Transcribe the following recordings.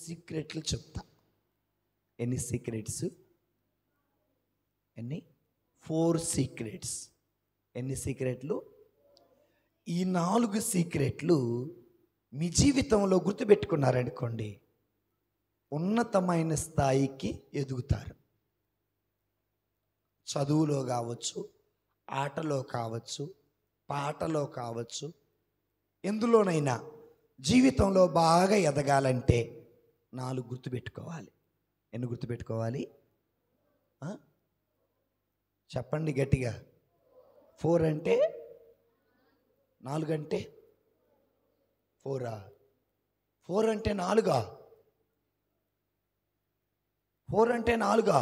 సీక్రెట్లు చెప్తా. ఎన్ని సీక్రెట్స్? ఎన్ని? 4 సీక్రెట్స్. ఎన్ని సీక్రెట్లు? ఈ 4 సీక్రెట్లు మీ జీవితంలో గుర్తుపెట్టుకున్నారనుకోండి, ఉన్నతమైన స్థాయికి ఎదుగుతారు. చదువులో కావచ్చు, ఆటలో కావచ్చు, పాటలో కావచ్చు, ఎందులోనైనా జీవితంలో బాగా ఎదగాలంటే 4 గుర్తుపెట్టుకోవాలి. ఎన్ని గుర్తుపెట్టుకోవాలి? చెప్పండి గట్టిగా. 4 అంటే 4 అంటే 4 4 అంటే 4 4 అంటే 4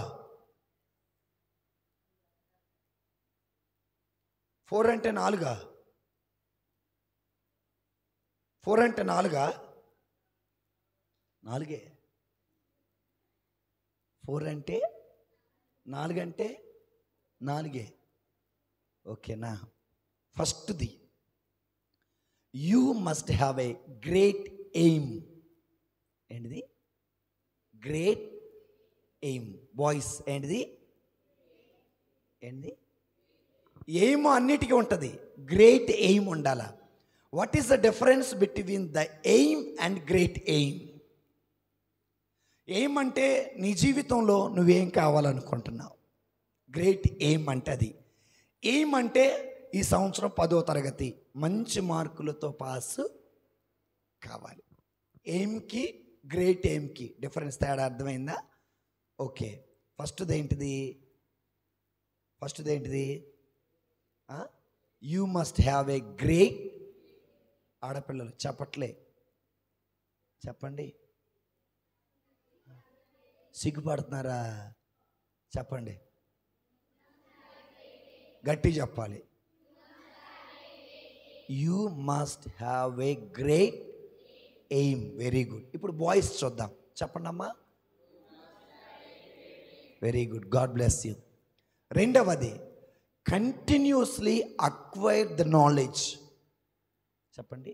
4 అంటే 4 4 అంటే 4 4 4 అంటే 4 అంటే 4. ఓకేనా? ఫస్ట్ది, you must have a great aim. ఏంటిది? Great aim. బాయ్స్ ఏంటిది? ఏంటిది? ఎయిమ్ అన్నిటికీ ఉంటుంది, గ్రేట్ ఎయిమ్ ఉండాల. What is the difference between the aim and great aim? Aim అంటే నీ జీవితంలో నువ్వేం కావాలనుకుంటున్నావు. గ్రేట్ ఎయిమ్ అంటే అది. ఎయిమ్ అంటే ఈ సంవత్సరం 10వ తరగతి మంచి మార్కులతో పాస్ కావాలి. ఎయిమ్కి గ్రేట్ ఎయిమ్కి డిఫరెన్స్, తేడా అర్థమైందా? ఓకే. ఫస్ట్ది ఏంటిది? You must have a great. ఆడపిల్లలు చెప్పట్లే, చెప్పండి. సిగ్గుపడుతున్నారా? చెప్పండి, గట్టి చెప్పాలి. You must have a great aim. Very good. ఇప్పుడు బాయ్స్ చూద్దాం. చెప్పండి అమ్మా. Very good, God bless you. రెండవది, కంటిన్యూస్లీ అక్వైర్ ద నాలెడ్జ్. చెప్పండి,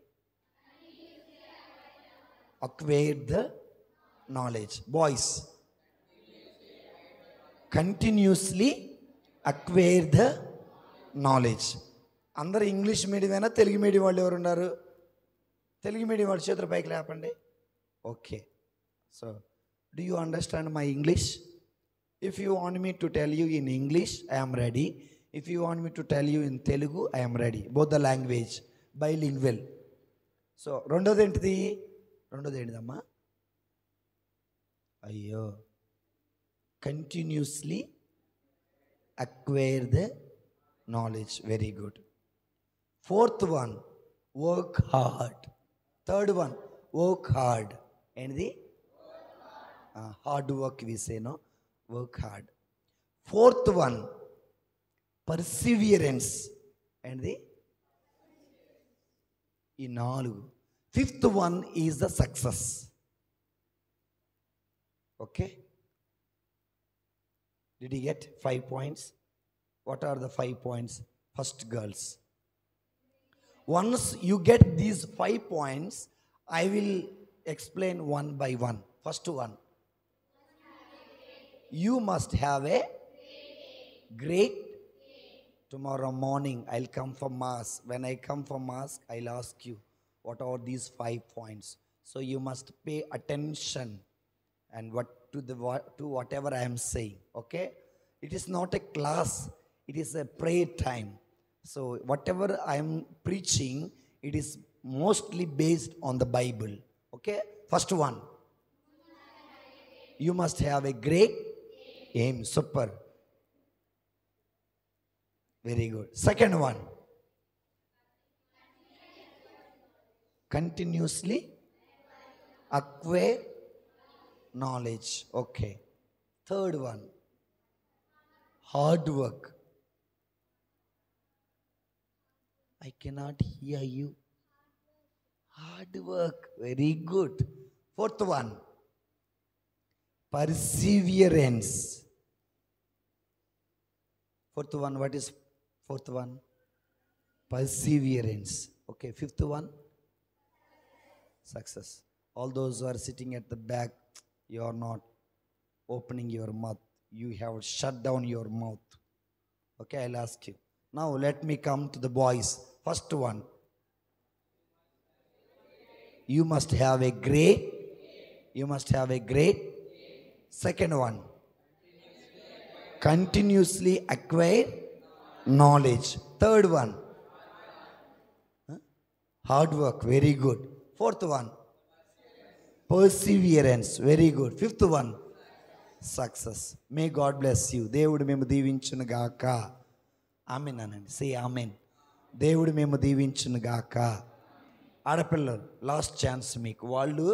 acquire the knowledge. Boys, continuously acquire the knowledge. అందరూ ఇంగ్లీష్ మీడియమేనా? తెలుగు మీడియం వాళ్ళు ఎవరు ఉన్నారు? తెలుగు మీడియం వాళ్ళు చేతుల పైకి లేపండి. Okay. So do you understand my English? If you want me to tell you in English, I am ready. If you want me to tell you in Telugu, I am ready. Both the language, bilingual. So రెండోది ఏంటిదమ్మా? అయ్యో, continuously acquire the knowledge. Very good. Fourth one, work hard. Third one, work hard. ఏంటిది? Hard work విసేనో, work hard. Fourth one, perseverance. ఏంటిది? ఈ 4. Fifth one is the success. Okay. Did you get 5 points? What are the 5 points? First, girls, once you get these 5 points, I will explain one by one. First one, you must have a great. Tomorrow morning I'll come for mass. When I come for mass, I'll ask you what are these 5 points. So you must pay attention and to whatever I am saying. Okay, it is not a class, it is a prayer time. So whatever I am preaching, it is mostly based on the Bible. Okay, first one, you must have a great aim. Super, very good. Second one, continuously acquire knowledge. Okay. Third one, hard work. I cannot hear you. Hard work. Very good. Fourth one, perseverance. Fourth one, what is fourth one? Perseverance. Okay. Fifth one, success. All those who are sitting at the back, you are not opening your mouth. You have shut down your mouth. Okay, I'll ask you. Now let me come to the boys. First one. You must have a great. You must have a great. Second one. Continuously acquire knowledge. Third one. Hard work. Very good. Fourth one. Perseverance. Very good. Fifth one. Success. May God bless you. దేవుడు మేము దీవించును గాక. Amen అనండి. సే amen. దేవుడు మేము దీవించును గాక. ఆడపిల్లలు లాస్ట్ ఛాన్స్ మీకు. వాళ్ళు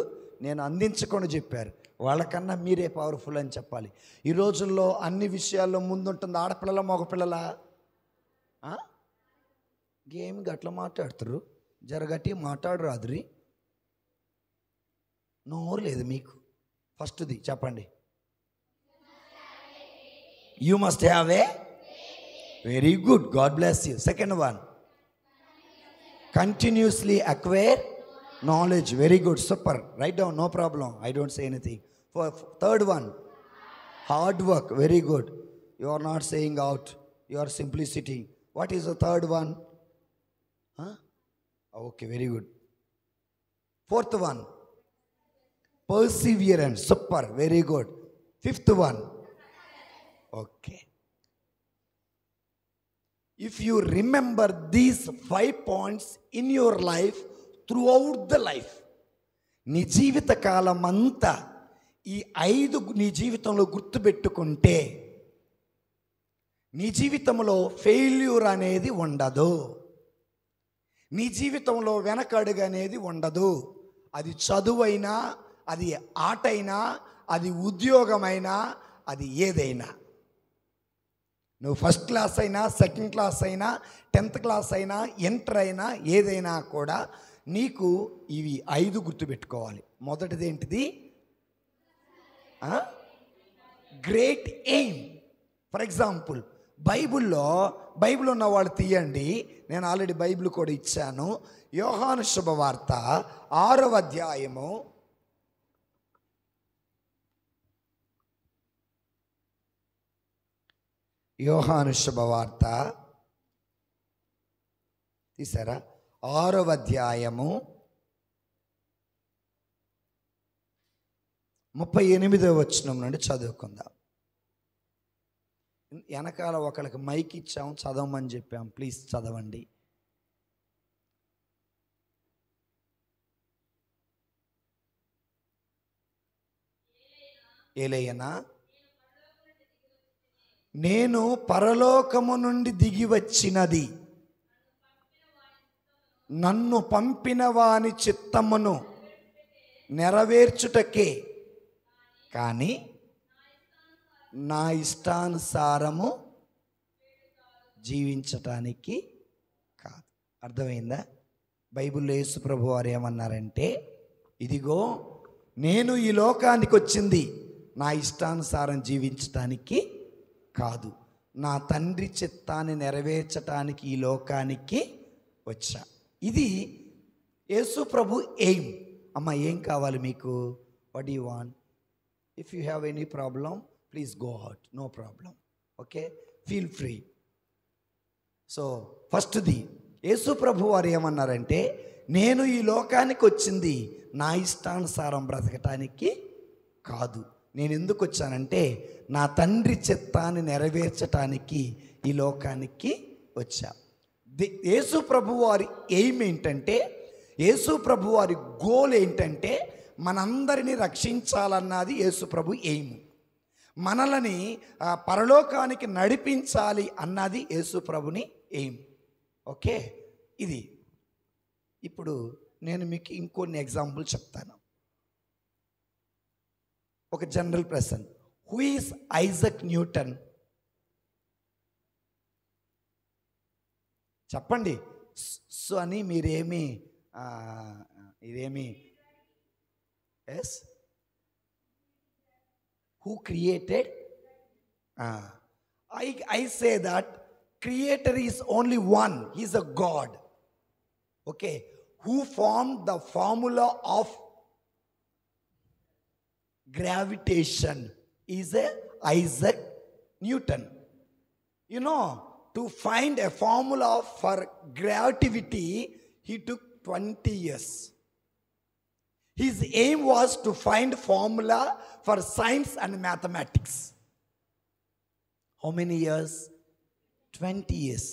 నేను అందించకుండా చెప్పారు, వాళ్ళకన్నా మీరే పవర్ఫుల్ అని చెప్పాలి. ఈ రోజుల్లో అన్ని విషయాల్లో ముందుంటుంది ఆడపిల్లల మగపిల్లల. గేమ్ గట్లా మాట్లాడుతారు, జరగట్టి మాట్లాడు రాదురి. నోరు లేదు మీకు. ఫస్ట్ది చెప్పండి. You must have a very good. God bless you. Second one. Continuously acquire knowledge. Very good. Super. Write down. No problem. I don't say anything. For third one. Hard work. Very good. You are not saying out. You are simply sitting. What is the third one? Huh? Okay. Very good. Fourth one. Perseverance. Super. Very good. Fifth one. Okay. If you remember these 5 points in your life, throughout the life, నీ జీవిత కాలం అంతా ఈ 5 నీ జీవితంలో గుర్తుపెట్టుకుంటే నీ జీవితంలో failure అనేది ఉండదు. నీ జీవితంలో వెనకడుగు అనేది ఉండదు. అది చదువైనా, అది ఆటైనా, అది ఉద్యోగమైనా, అది ఏదైనా. నువ్వు ఫస్ట్ క్లాస్ అయినా, సెకండ్ క్లాస్ అయినా, 10th క్లాస్ అయినా, ఇంటర్ అయినా, ఏదైనా కూడా నీకు ఇవి 5 గుర్తుపెట్టుకోవాలి. మొదటిది ఏంటిది? Great aim. For example Bible ఉన్న వాళ్ళు తీయండి. నేను ఆల్రెడీ బైబిల్ కూడా ఇచ్చాను. యోహాను శుభవార్త 6వ అధ్యాయము 6వ అధ్యాయము 38వ వచనం నుండి చదువుకుందాం. వెనకాల ఒకళ్ళకి మైక్ ఇచ్చాము, చదవమని చెప్పాం. ప్లీజ్ చదవండి. ఏలయనా, నేను పరలోకము నుండి దిగి వచ్చినది నన్ను పంపిన వాని చిత్తమును నెరవేర్చుటకే, కానీ నా ఇష్టానుసారము జీవించటానికి కాదు. అర్థమైందా? బైబిల్లో యేసు ప్రభు వారు ఏమన్నారంటే, ఇదిగో నేను ఈ లోకానికి వచ్చింది నా ఇష్టానుసారం జీవించటానికి కాదు, నా తండ్రి చిత్తాన్ని నెరవేర్చటానికి ఈ లోకానికి వచ్చా. ఇది యేసు ప్రభు ఎయిమ్. అమ్మ, ఏం కావాలి మీకు? What you want? If you have any problem please go out. No problem. Okay, feel free. So ఫస్ట్ది యేసు ప్రభు వారు ఏమన్నారంటే, నేను ఈ లోకానికి వచ్చింది నా ఇష్టానుసారం బ్రతకటానికి కాదు. నేను ఎందుకు వచ్చానంటే నా తండ్రి చిత్తాన్ని నెరవేర్చటానికి ఈ లోకానికి వచ్చా. యేసు ప్రభు వారి ఎయిమ్ ఏంటంటే, యేసు ప్రభు వారి గోల్ ఏంటంటే మనందరినీ రక్షించాలన్నది యేసు ప్రభు ఎయిమ్. మనలని పరలోకానికి నడిపించాలి అన్నది యేసు ప్రభుని ఎయిమ్. ఓకే, ఇది. ఇప్పుడు నేను మీకు ఇంకొన్ని ఎగ్జాంపుల్ చెప్తాను. ఒక general person. Who is Isaac Newton? చెప్పండి. సో అని మీరేమి ఇదేమి yes who created? I say that creator is only one. He is a God. Okay, who formed the formula of gravitation is a Isaac Newton. You know, to find a formula for gravity, he took 20 years. His aim was to find formula for science and mathematics. How many years? 20 years.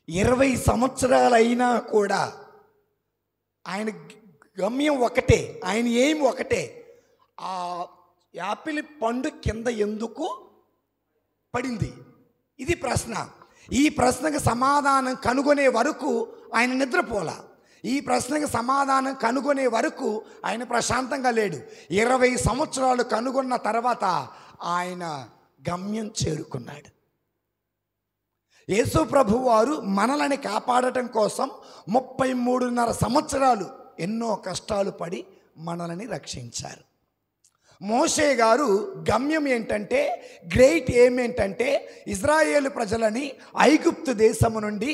20 సంవత్సరాలైనా కూడా ఆయన గమ్యం ఒకటే, ఆయన aim ఒకటే. ఆ Apple పండు కింద ఎందుకు పడింది? ఇది ప్రశ్న. ఈ ప్రశ్నకు సమాధానం కనుగొనే వరకు ఆయన నిద్రపోలా. ఈ ప్రశ్నకు సమాధానం కనుగొనే వరకు ఆయన ప్రశాంతంగా లేడు. 20 సంవత్సరాలు కనుగొన్న తర్వాత ఆయన గమ్యం చేరుకున్నాడు. యేసు ప్రభు వారు మనల్ని కాపాడటం కోసం 33.5 సంవత్సరాలు ఎన్నో కష్టాలు పడి మనల్ని రక్షించారు. మోషే గారు గమ్యం ఏంటంటే, గ్రేట్ ఏమేంటంటే, ఇజ్రాయేలు ప్రజలని ఐగుప్తు దేశము నుండి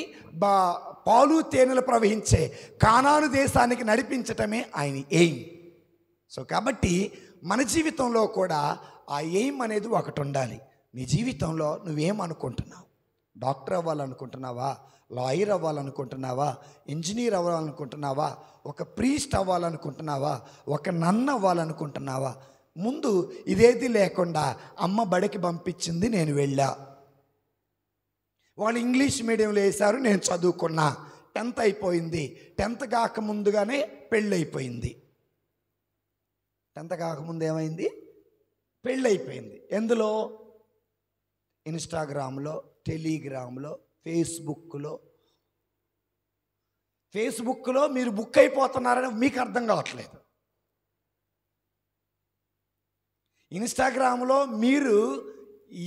పాలు తేనెలు ప్రవహించే కానాను దేశానికి నడిపించటమే ఆయన ఎయిమ్. సో కాబట్టి మన జీవితంలో కూడా ఆ ఎయిమ్ అనేది ఒకటి ఉండాలి. నీ జీవితంలో నువ్వేమనుకుంటున్నావు? డాక్టర్ అవ్వాలనుకుంటున్నావా? లాయర్ అవ్వాలనుకుంటున్నావా? ఇంజనీర్ అవ్వాలనుకుంటున్నావా? ఒక ప్రీస్ట్ అవ్వాలనుకుంటున్నావా? ఒక నన్ అవ్వాలనుకుంటున్నావా? ముందు ఇదేది లేకుండా అమ్మ బడికి పంపించింది, నేను వెళ్ళా. వాళ్ళు ఇంగ్లీష్ మీడియంలో వేశారు, నేను చదువుకున్నా. 10th అయిపోయింది. 10th కాకముందుగానే పెళ్ళైపోయింది. 10th కాకముందు ఏమైంది? పెళ్ళైపోయింది. ఎందులో? ఇన్స్టాగ్రామ్లో, టెలిగ్రామ్లో, ఫేస్బుక్లో మీరు బుక్ అయిపోతున్నారని మీకు అర్థం కావట్లేదు. ఇన్స్టాగ్రామ్లో మీరు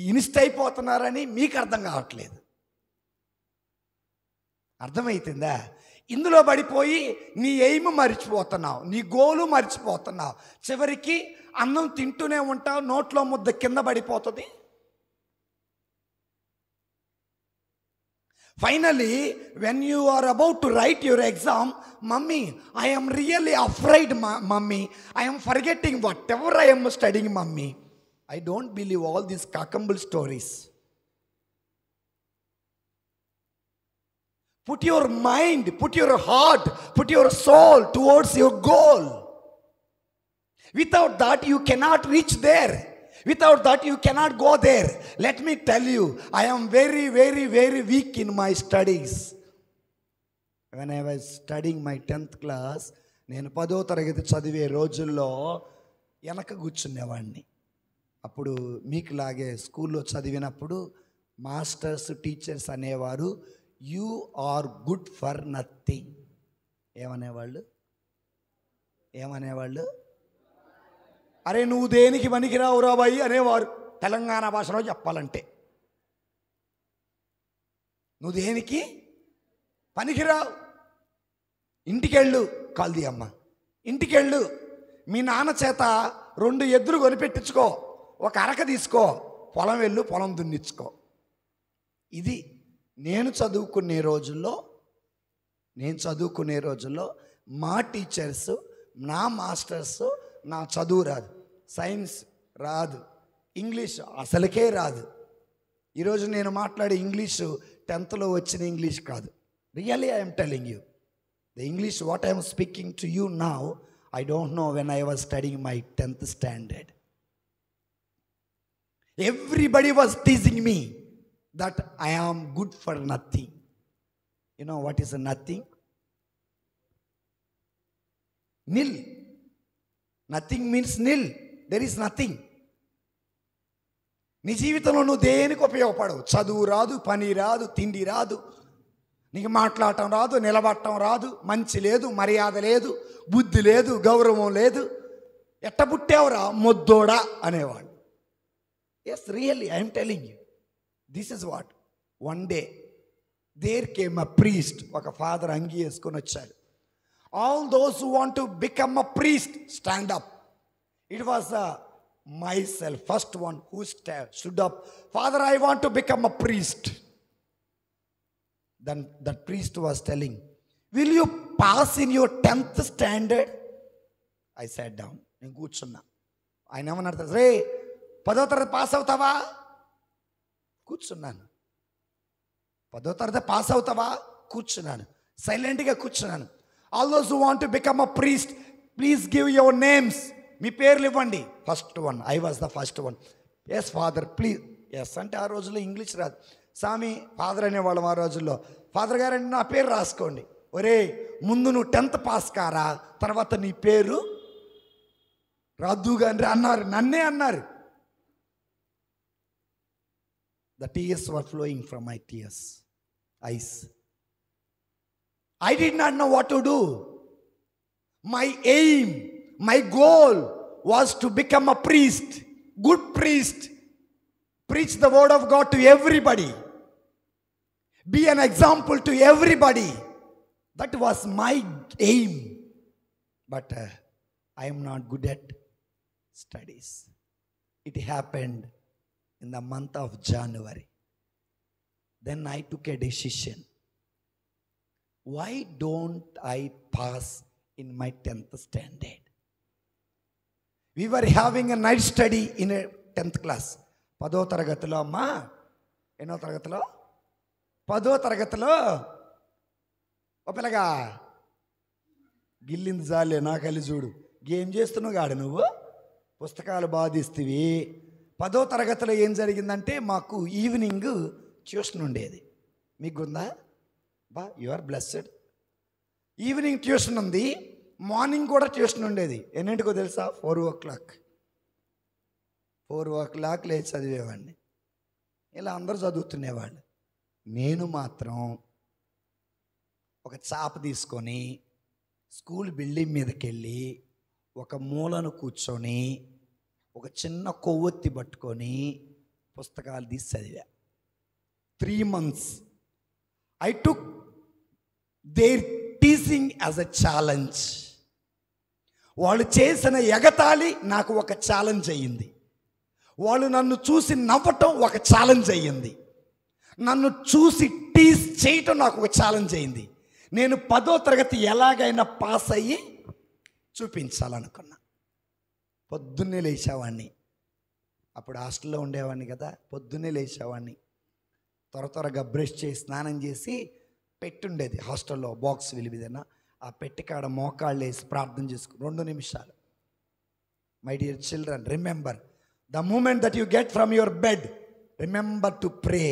ఇన్స్ట్ అయిపోతున్నారని మీకు అర్థం కావట్లేదు. అర్థమవుతుందా? ఇందులో పడిపోయి నీ ఎయిమ్ మర్చిపోతున్నావు, నీ గోలు మర్చిపోతున్నావు. చివరికి అన్నం తింటూనే ఉంటావు, నోట్లో ముద్ద కింద పడిపోతుంది. Finally, when you are about to write your exam, Mummy, I am really afraid, Mummy. I am forgetting whatever I am studying, Mummy. I don't believe all these cacamble stories. Put your mind, put your heart, put your soul towards your goal. Without that, you cannot reach there. Without that, you cannot go there. Let me tell you, I am very, very, very weak in my studies. When I was studying my 10th class, నేను 10వ తరగతి చదివే రోజుల్లో వెనక కూర్చునేవాడిని. అప్పుడు మీకులాగే స్కూల్లో చదివినప్పుడు మాస్టర్స్, టీచర్స్ అనేవారు, you are good for nothing. ఏమనేవాళ్ళు? అరే నువ్వు దేనికి పనికిరావు రాబాయి అనేవారు. తెలంగాణ భాషలో చెప్పాలంటే, నువ్వు దేనికి పనికిరావు, ఇంటికెళ్ళు. కాల్ది అమ్మ, ఇంటికెళ్ళు. మీ నాన్న చేత 2 ఎద్దులు కొనిపెట్టించుకో, ఒక అరక తీసుకో, పొలం వెళ్ళు, పొలం దున్నిచ్చుకో. ఇది నేను చదువుకునే రోజుల్లో మా టీచర్స్, నా మాస్టర్స్, నా చదువు రాదు, సైన్స్ రాదు, ఇంగ్లీష్ అసలుకే రాదు. ఈరోజు నేను మాట్లాడే ఇంగ్లీషు 10thలో వచ్చిన ఇంగ్లీష్ కాదు. Really I'm telling you, the English what I'm speaking to you now, I don't know when I was studying my 10th standard. Everybody was teasing me that I am good for nothing. You know what is a nothing? Nil. Nothing means nil. There is nothing. నీ జీవితంలో నువ్వు దేనికి ఉపయోగపడవు. చదువు రాదు, పని రాదు, తిండి రాదు, నీకు మాట్లాడటం రాదు, నిలబడటం రాదు, మంచి లేదు, మర్యాద లేదు, బుద్ధి లేదు, గౌరవం లేదు. ఎట్ట పుట్టావురా మొద్దోడా అనేవాడు. Yes, really I'm telling you, this is what. One day there came a priest. ఒక ఫాదర్ అంగి వేసుకొని వచ్చాడు. All those who want to become a priest, stand up. It was myself, first one who stood up. Father, I want to become a priest. Then that priest was telling, will you pass in your 10th standard? I sat down. నేను కూర్చున్నా. ఆయన ఏమన్నాడు తెలుసా? రే 10వ తరగతి pass అవుతావా? కూర్చున్నాను. 10వ తరగతి పాస్ అవుతావా? కూర్చున్నాను. సైలెంట్గా కూర్చున్నాను. All those who want to become a priest, please give your names. మీ పేర్లు ఇవ్వండి. First one, I was the first one. Yes father please. Yes అంటే ఆ రోజుల్లో ఇంగ్లీష్ రాదు. స్వామి ఫాదర్ అనేవాళ్ళం ఆ రోజుల్లో. ఫాదర్ గారంటే నా పేరు రాసుకోండి. ఒరే ముందు నువ్వు 10th పాస్ కారా, తర్వాత నీ పేరు రాదుగా అని అన్నారు. నన్నే అన్నారు. The tears were flowing from my eyes. I did not know what to do. My aim, my goal was to become a priest, good priest, preach the word of God to everybody, be an example to everybody. That was my aim. But I am not good at studies. It happened in the month of January. Then I took a decision. Why don't I pass in my 10th standard? We were having a night study in a 10th class. 10వ తరగతిలో అమ్మా, ఎన్నో తరగతిలో? 10వ తరగతిలో ఓ పిల్లగా గిల్లింది జాలే నా కలి చూడు. ఏం చేస్తున్నావు గాడు నువ్వు? పుస్తకాలు బాధిస్తేవి. 10వ తరగతిలో ఏం జరిగిందంటే మాకు ఈవినింగ్ ట్యూషన్ ఉండేది. మీకు ఉందా? You are blessed. Evening tuition ఉంది, మార్నింగ్ కూడా ట్యూషన్ ఉండేది. ఎన్నింటికో తెలుసా? 4 o'clock. 4 o'clock లేచి చదివేవాడిని. ఇలా అందరూ చదువుతునేవాళ్ళు. నేను మాత్రం ఒక చాప తీసుకొని స్కూల్ బిల్డింగ్ మీదకి వెళ్ళి ఒక మూలను కూర్చొని ఒక చిన్న కొవ్వొత్తి పట్టుకొని పుస్తకాలు తీసి చదివా. 3 months I took their teaching as a challenge. వాళ్ళు చేసిన ఎగతాళి నాకు ఒక ఛాలెంజ్ అయ్యింది. వాళ్ళు నన్ను చూసి నవ్వటం ఒక ఛాలెంజ్ అయ్యింది. నన్ను చూసి టీస్ చేయటం నాకు ఒక ఛాలెంజ్ అయింది. నేను 10వ తరగతి ఎలాగైనా పాస్ అయ్యి చూపించాలనుకున్నా. పొద్దున్నే లేచేవాడిని. అప్పుడు హాస్టల్లో ఉండేవాడిని కదా. పొద్దున్నే లేచేవాడిని. త్వరగా బ్రష్ చేసి స్నానం చేసి పెట్టుండేది హాస్టల్లో, బాక్స్ విలువిదన్నా. ఆ పెట్టి కాడ మోకాళ్ళు వేసి ప్రార్థన చేసుకు 2 నిమిషాలు. My dear children, remember the moment that you get from your bed, remember to pray.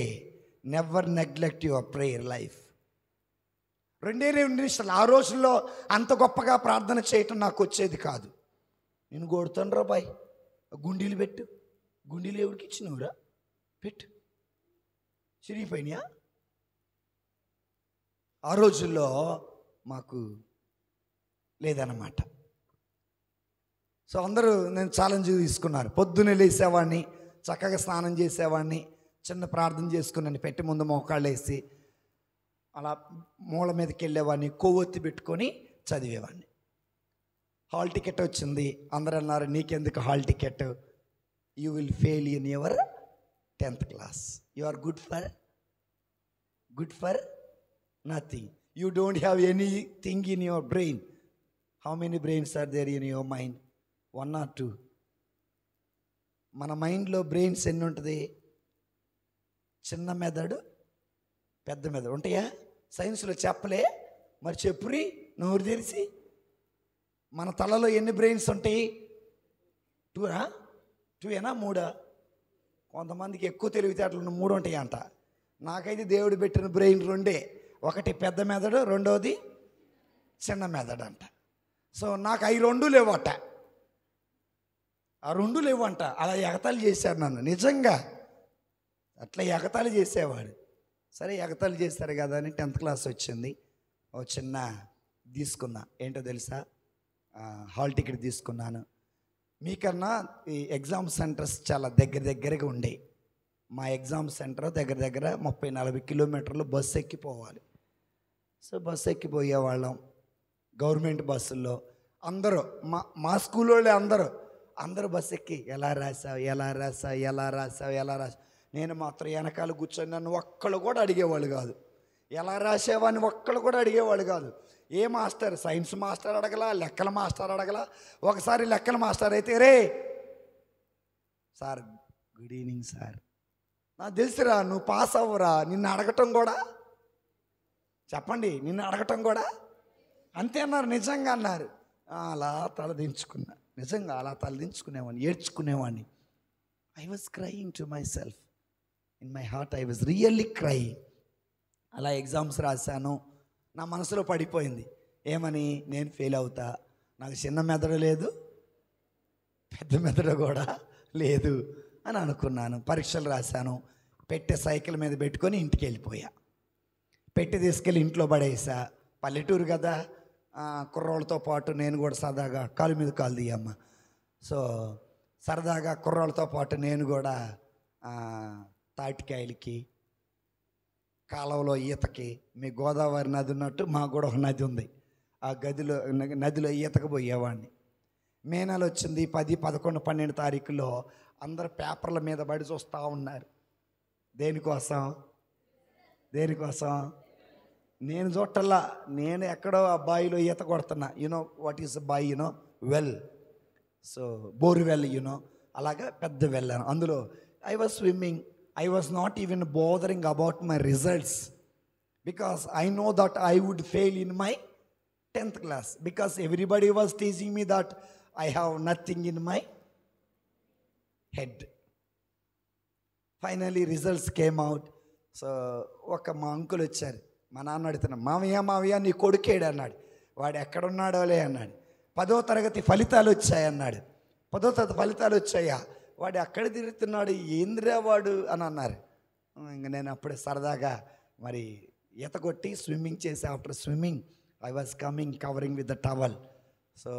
Never neglect your prayer life. 2 నిమిషాలు. ఆ రోజుల్లో అంత గొప్పగా ప్రార్థన చేయటం నాకు వచ్చేది కాదు. నేను కొడుతాను రా బాయ్, గుండీలు పెట్టు. గుండీలు ఎవరికి ఇచ్చినవురా? పెట్టు. చిరిగిపోయినాయా? ఆ రోజుల్లో మాకు లేదన్నమాట. సో అందరూ నేను ఛాలెంజ్ తీసుకున్నారు. పొద్దున్నే లేసేవాడిని, చక్కగా స్నానం చేసేవాడిని, చిన్న ప్రార్థన చేసుకున్నాను, పెట్టి ముందు మోకాళ్ళు వేసి అలా మూల మీదకి వెళ్ళేవాడిని, కొవ్వొత్తి పెట్టుకొని చదివేవాడిని. హాల్ టికెట్ వచ్చింది. అందరూ అన్నారు, నీకెందుకు hall ticket? You will fail in your 10th class. You are good for nothing. You don't have anything in your brain. How many brains are there in your mind? 1 or 2. మన మైండ్లో brains ఎన్ని ఉంటుంది? చిన్న మెదడు, పెద్ద మెదడు ఉంటాయా? సైన్స్లో చెప్పలే, మరి చెప్పురి నోరు తెరిచి. మన తలలో ఎన్ని బ్రెయిన్స్ ఉంటాయి? 2 3? కొంతమందికి ఎక్కువ తెలివితేటలు 3 ఉంటాయి అంట. నాకైతే దేవుడు పెట్టిన బ్రెయిన్ 2. ఒకటి పెద్ద మెదడు, రెండోది చిన్న మెదడు అంట. సో నాకు అవి 2 లేవట. ఆ 2 లేవంట. అలా ఎగతాళి చేశారు నన్ను. నిజంగా అట్లా ఎగతాళి చేసేవాడు. సరే ఎగతాళి చేస్తారు కదా అని 10th class వచ్చింది. ఓ చిన్న తీసుకున్నా. ఏంటో తెలుసా? హాల్ టికెట్ తీసుకున్నాను. మీకన్నా ఈ ఎగ్జామ్ సెంటర్స్ చాలా దగ్గరగా ఉండే. మా ఎగ్జామ్ సెంటర్ దగ్గర 30-40 కిలోమీటర్లు బస్సు ఎక్కిపోవాలి. సో బస్సు ఎక్కిపోయేవాళ్ళం గవర్నమెంట్ బస్సుల్లో. అందరూ మా స్కూల్ వాళ్ళే అందరూ బస్సు ఎక్కి ఎలా రాసావు. నేను మాత్రం వెనకాల కూర్చొని నన్ను ఒక్కళ్ళు కూడా అడిగేవాళ్ళు కాదు. ఎలా రాసేవాడిని ఒక్కళ్ళు కూడా అడిగేవాళ్ళు కాదు. ఏ మాస్టర్, సైన్స్ మాస్టర్ అడగలా, లెక్కల మాస్టర్ అడగలా. ఒకసారి లెక్కల మాస్టర్ అయితే, రే సార్ గుడ్ ఈవినింగ్ సార్, నాకు తెలుసురా నువ్వు పాస్ అవ్వరా, నిన్ను అడగటం కూడా, చెప్పండి, నిన్ను అడగటం కూడా అంతే అన్నారు. నిజంగా అన్నారు. అలా తలదించుకున్నా, నిజంగా అలా తలదించుకునేవాడిని, ఏడ్చుకునేవాడిని. I was crying to myself, in my heart I was really crying. అలా ఎగ్జామ్స్ రాశాను. నా మనసులో పడిపోయింది ఏమని, నేను ఫెయిల్ అవుతా, నాకు చిన్న మెదడు లేదు, పెద్ద మెదడు కూడా లేదు అని అనుకున్నాను. పరీక్షలు రాశాను. పెట్టే సైకిల్ మీద పెట్టుకొని ఇంటికి వెళ్ళిపోయా. పెట్టి తీసుకెళ్ళి ఇంట్లో పడేసా. పల్లెటూరు కదా, కుర్రోళ్ళతో పాటు నేను కూడా సరదాగా, కాలు మీద కాలు తీయమ్మ, సో సరదాగా కుర్రోళ్ళతో పాటు నేను కూడా తాటికాయలకి, కాలువలో ఈతకి, మీ గోదావరి నది ఉన్నట్టు మాకు కూడా ఒక నది ఉంది, ఆ నదిలో ఈతకు పోయేవాడిని. మే నెల వచ్చింది, 10, 11, 12 తారీఖులో అందరు పేపర్ల మీద పడి చూస్తూ ఉన్నారు. దేనికోసం? నేను చూడటల్లా, నేను ఎక్కడో ఆ బావిలో ఈత కొడుతున్నా. You know what is boy, you know well, so borewell, you know అలాగా పెద్ద వెళ్ళాను. అందులో I was swimming. I was not even bothering about my results because I know that I would fail in my 10th class because everybody was teasing me that I have nothing in my head. Finally results came out. So మా uncle వచ్చారు. మా నాన్న అడుగుతున్నా, మావయ్య నీ కొడుకేడు అన్నాడు. వాడు ఎక్కడున్నాడోలే అన్నాడు. 10వ తరగతి ఫలితాలు వచ్చాయి అన్నాడు. 10వ తరగతి ఫలితాలు వచ్చాయా, వాడు ఎక్కడ తిరుగుతున్నాడు, ఏంద్రా వాడు అని అన్నారు. ఇంక నేను అప్పుడే సరదాగా మరి ఈత కొట్టి స్విమ్మింగ్ చేసి, after swimming I was covering with the towel, so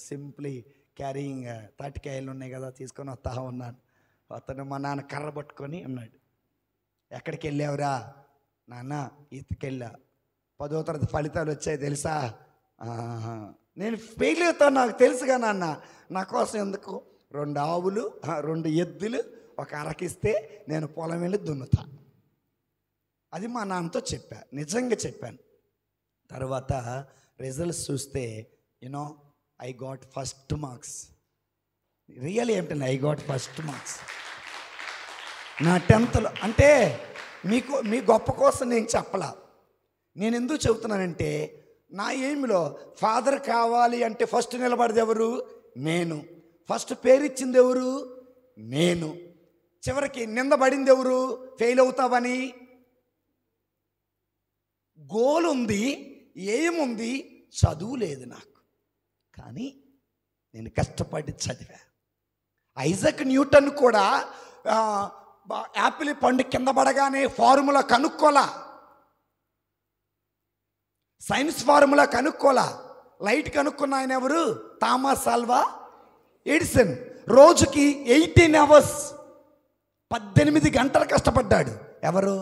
simply carrying, తాటికాయలు ఉన్నాయి కదా, తీసుకొని వస్తా ఉన్నాను. అతను మా నాన్న కర్ర పట్టుకొని అన్నాడు, ఎక్కడికి వెళ్ళావురా? నాన్న ఈతకెళ్ళా. 10వ తరగతి ఫలితాలు వచ్చాయి తెలుసా? నేను ఫెయిల్ అవుతాను నాకు తెలుసుగా నాన్న, నా కోసం ఎందుకు 2 ఆవులు 2 ఎద్దులు ఒక అరకిస్తే నేను పొలం వెళ్ళి దున్నుతా. అది మా నాన్నతో చెప్పా, నిజంగా చెప్పాను. తర్వాత రిజల్ట్స్ చూస్తే you know I got first marks. Real ఏమిటండి, ఐ గాట్ ఫస్ట్ మార్క్స్ నా 10thలో. అంటే మీ గొప్ప కోసం నేను చెప్పలా. నేను ఎందుకు చెబుతున్నానంటే, నా ఎయిమ్లో ఫాదర్ కావాలి అంటే ఫస్ట్ నిలబడేది ఎవరు? నేను. ఫస్ట్ పేరు ఇచ్చింది ఎవరు? నేను. చివరికి నిందబడింది ఎవరు? ఫెయిల్ అవుతావని. గోల్ ఉంది, ఏముంది, చదువు లేదు నాకు, కానీ నేను కష్టపడి చదివా. ఐజక్ న్యూటన్ కూడా యాపిల్ పండు కింద పడగానే ఫార్ములా కనుక్కోలా, సైన్స్ ఫార్ములా కనుక్కోలా. లైట్ కనుక్కున్న ఆయన ఎవరు? Thomas Alva Edison. రోజుకి 18 hours 18 గంటలు కష్టపడ్డాడు. ఎవరు?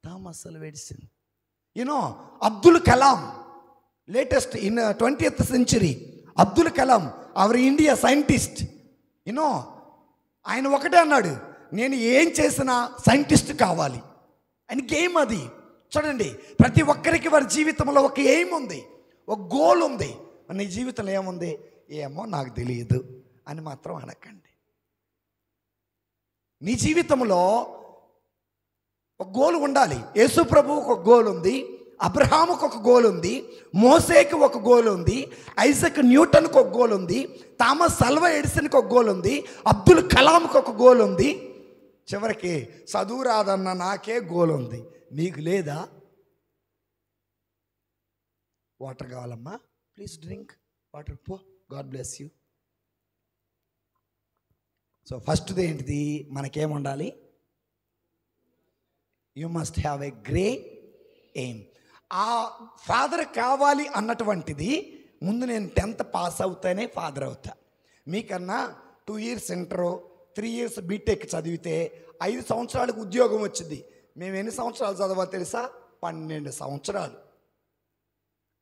Thomas Alva Edison. You know Abdul Kalam, latest in 20th century, Abdul Kalam our India scientist. You know ఆయన ఒకటే అన్నాడు, నేను ఏం చేసినా సైంటిస్ట్ కావాలి అని. గేమ్ అది. చూడండి, ప్రతి ఒక్కరికి వారి జీవితంలో ఒక ఎయిమ్ ఉంది, ఒక గోల్ ఉంది. నీ జీవితంలో ఏముంది? ఏమో నాకు తెలియదు అని మాత్రం అనకండి. నీ జీవితంలో ఒక గోల్ ఉండాలి. యేసు ప్రభువుకు ఒక గోల్ ఉంది, అబ్రహాముకు ఒక గోల్ ఉంది, మోసేకి ఒక గోల్ ఉంది, ఐజక్ న్యూటన్కి ఒక గోల్ ఉంది, థామస్ ఆల్వా ఎడిసన్కి ఒక గోల్ ఉంది, అబ్దుల్ కలాంకి ఒక గోల్ ఉంది. చివరికి చదువు రాదన్న నాకే గోల్ ఉంది, నీకు లేదా? వాటర్ కావాలమ్మా, ప్లీజ్ డ్రింక్ వాటర్, పో, గాడ్ బ్లెస్ యూ. సో ఫస్ట్ది ఏంటిది? మనకేముండాలి? You must have a great aim. ఆ ఫాదర్ కావాలి అన్నటువంటిది ముందు నేను 10th పాస్ అవుతానే ఫాదర్ అవుతా. మీకన్నా 2 years ఇంటరు, 3 years బీటెక్ చదివితే 5 సంవత్సరాలకు ఉద్యోగం వచ్చింది. మేము ఎన్ని సంవత్సరాలు చదవాలి తెలుసా? 12 సంవత్సరాలు.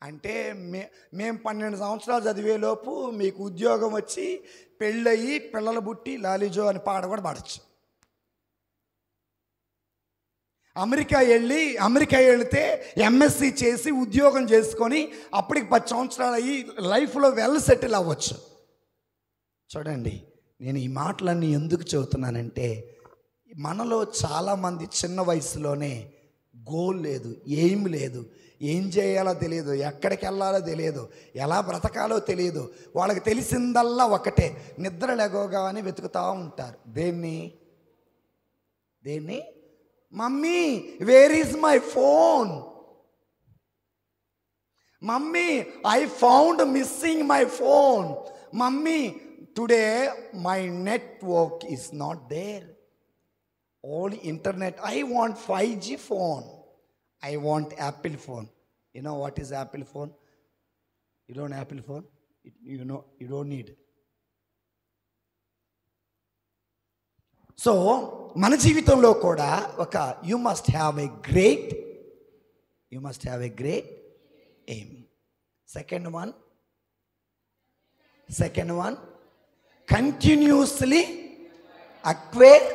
అంటే మేము 12 సంవత్సరాలు చదివేలోపు మీకు ఉద్యోగం వచ్చి పెళ్ళయి పిల్లలు పుట్టి లాలిజో అని పాట కూడా పాడచ్చు. అమెరికా వెళితే ఎంఎస్సి చేసి ఉద్యోగం చేసుకొని అప్పటికి 10 సంవత్సరాలు అయ్యి లైఫ్లో వెల్ సెటిల్ అవ్వచ్చు. చూడండి, నేను ఈ మాటలన్నీ ఎందుకు చెబుతున్నానంటే, మనలో చాలామంది చిన్న వయసులోనే గోల్ లేదు, ఎయిమ్ లేదు, ఏం చేయాలో తెలియదు, ఎక్కడికి వెళ్ళాలో తెలియదు, ఎలా బ్రతకాలో తెలియదు. వాళ్ళకి తెలిసిందల్లా ఒకటే, నిద్ర లేగోగానే వెతుకుతూ ఉంటారు. దేన్ని mummy where is my phone, mummy I found missing my phone, mummy today my network is not there, all internet, I want 5G phone, I want Apple phone. You know what is Apple phone? You don't Apple phone? You know, you don't need. So మన జీవితంలో కూడా ఒక you must have a great aim. Second one continuously acquire.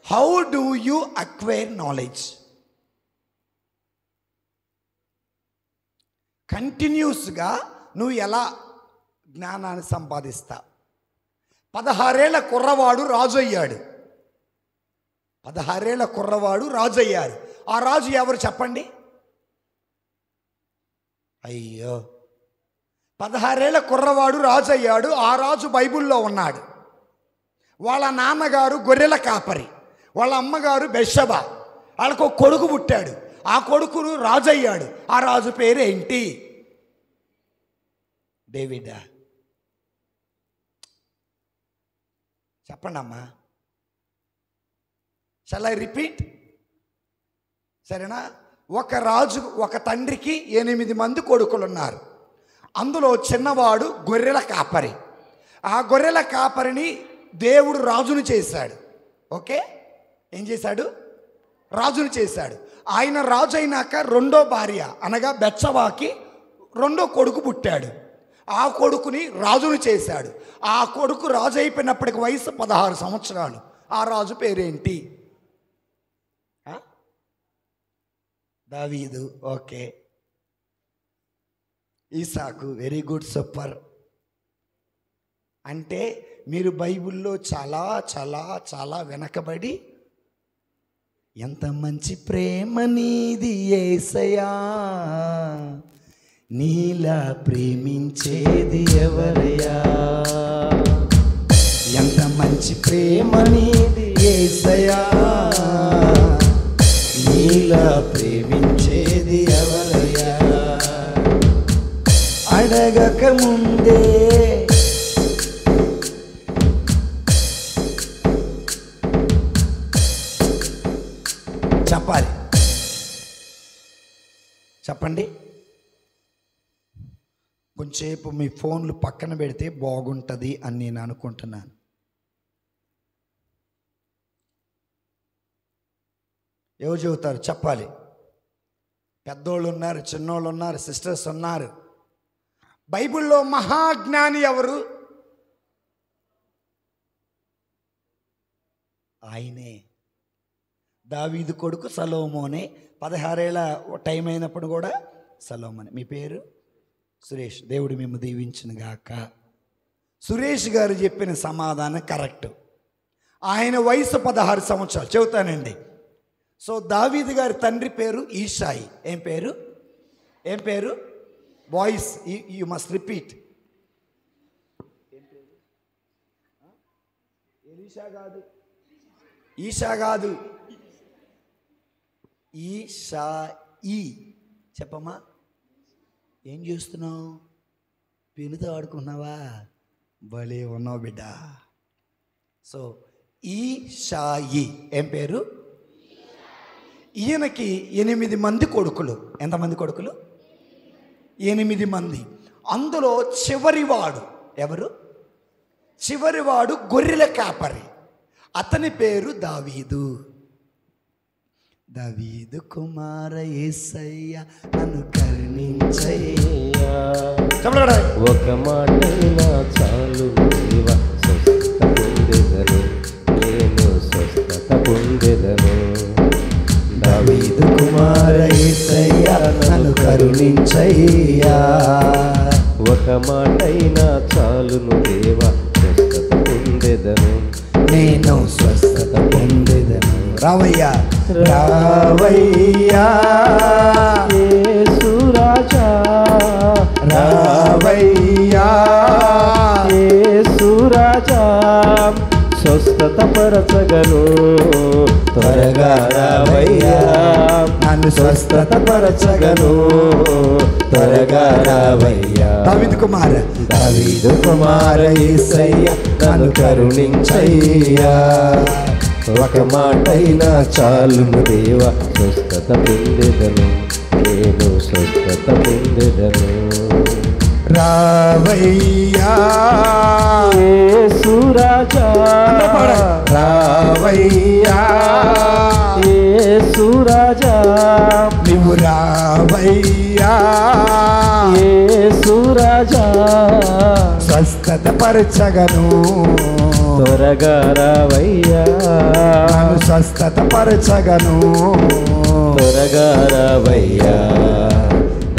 How do you acquire knowledge? కంటిన్యూస్గా నువ్వు ఎలా జ్ఞానాన్ని సంపాదిస్తా? 16 ఏళ్ల కుర్రవాడు రాజు అయ్యాడు. 16 ఏళ్ల కుర్రవాడు రాజు అయ్యారు. ఆ రాజు ఎవరు చెప్పండి? అయ్యో, 16 ఏళ్ల కుర్రవాడు రాజు అయ్యాడు. ఆ రాజు బైబిల్లో ఉన్నాడు. వాళ్ళ నాన్నగారు గొర్రెల కాపరి, వాళ్ళ అమ్మగారు బెత్షెబ. వాళ్ళకు ఒక కొడుకు పుట్టాడు. ఆ కొడుకును రాజు అయ్యాడు. ఆ రాజు పేరు ఏంటి? డేవిడా? చెప్పండి అమ్మా. Shall I repeat? సరేనా? ఒక రాజు, ఒక తండ్రికి 8 మంది కొడుకులు ఉన్నారు. అందులో చిన్నవాడు గొర్రెల కాపరి. ఆ గొర్రెల కాపరిని దేవుడు రాజును చేశాడు. ఓకే, ఏం చేశాడు? రాజును చేశాడు. ఆయన రాజు అయినాక రెండో భార్య అనగా బెత్షెబాకి రెండో కొడుకు పుట్టాడు. ఆ కొడుకుని రాజును చేశాడు. ఆ కొడుకు రాజు అయిపోయినప్పటికి వయసు 16 సంవత్సరాలు. ఆ రాజు పేరేంటి? దావీదు. Okay. Isaac. Very good, super. అంటే మీరు బైబిల్లో చాలా చాలా చాలా వెనకబడి, ఎంత మంచి ప్రేమ నీది యేసయ్యా, నీలా ప్రేమించేది ఎవరయ్యా, ఎంత మంచి ప్రేమ నీది యేసయ్యా, నీలా ప్రేమించేది ఎవరయ్యా, అడగక ముందే చెప్పాలి. చెప్పండి. కొంచెంసేపు మీ ఫోన్లు పక్కన పెడితే బాగుంటుంది అని నేను అనుకుంటున్నాను. ఎవరు చెబుతారు? చెప్పాలి. పెద్దోళ్ళు ఉన్నారు, చిన్నోళ్ళు ఉన్నారు, సిస్టర్స్ ఉన్నారు. బైబిల్లో మహాజ్ఞాని ఎవరు? ఆయనే. దావీదు కొడుకు సలోమోనే. 16 ఏళ్ళ టైం అయినప్పుడు కూడా సలోమోనే. మీ పేరు? సురేష్. దేవుడు మేము దీవించును గాక. సురేష్ గారు చెప్పిన సమాధానం కరెక్ట్. ఆయన వయసు 16 సంవత్సరాలు. చెబుతానండి. సో దావీదు గారి తండ్రి పేరు ఈషాయి. ఏం పేరు? ఏం పేరు? Voice you must repeat. ఏం పేరు? ఎలీషా కాదు, ఈషా కాదు, ఈషాయి. చెప్పమ్మా. ఏం చేస్తున్నావు? పెనుతో ఆడుకున్నావా? భలే ఉన్నావు బిడ్డ. సో ఈషాయి. ఏం పేరు? ఈయనకి 8 మంది కొడుకులు. ఎంతమంది కొడుకులు? 8 మంది. అందులో చివరివాడు ఎవరు? చివరివాడు గొర్రెల కాపరి. అతని పేరు దావీదు. దావీదు కుమార యేసయ్య నన్ను కరుణించయ్యా. ఒక మాటైనా చాలు దేవా, స్వస్థత పొందెదను, నేను స్వస్థత పొందెదను. దావీదు కుమార యేసయ్య నన్ను కరుణించయ్యా. ఒక మాటైనా చాలును దేవా, స్వస్థత పొందెదను. రావయ్యా రావయ్యా యేసు రాజా రావయ్యా యేసు రాజా స్వస్థత పరచగను త్వరగా రావయ్యా నన్ను స్వస్థత పరచగను త్వరగా రావయ్యా దావీదు కుమార దావీదు కుమార యేసయ్య నన్ను కరుణించయ్యా ఒక మాటైనా చాలును దేవా స్వస్థత పొందెదను నేను స్వస్థత పొందెదను రావయ్యా యేసు రాజా రావయ్యా యేసు రాజా నీవు రావయ్యా యేసు రాజా స్వస్థత పరచగను త్వరగా రావయ్యా నన్ను స్వస్థత పరచగను త్వరగా రావయ్యా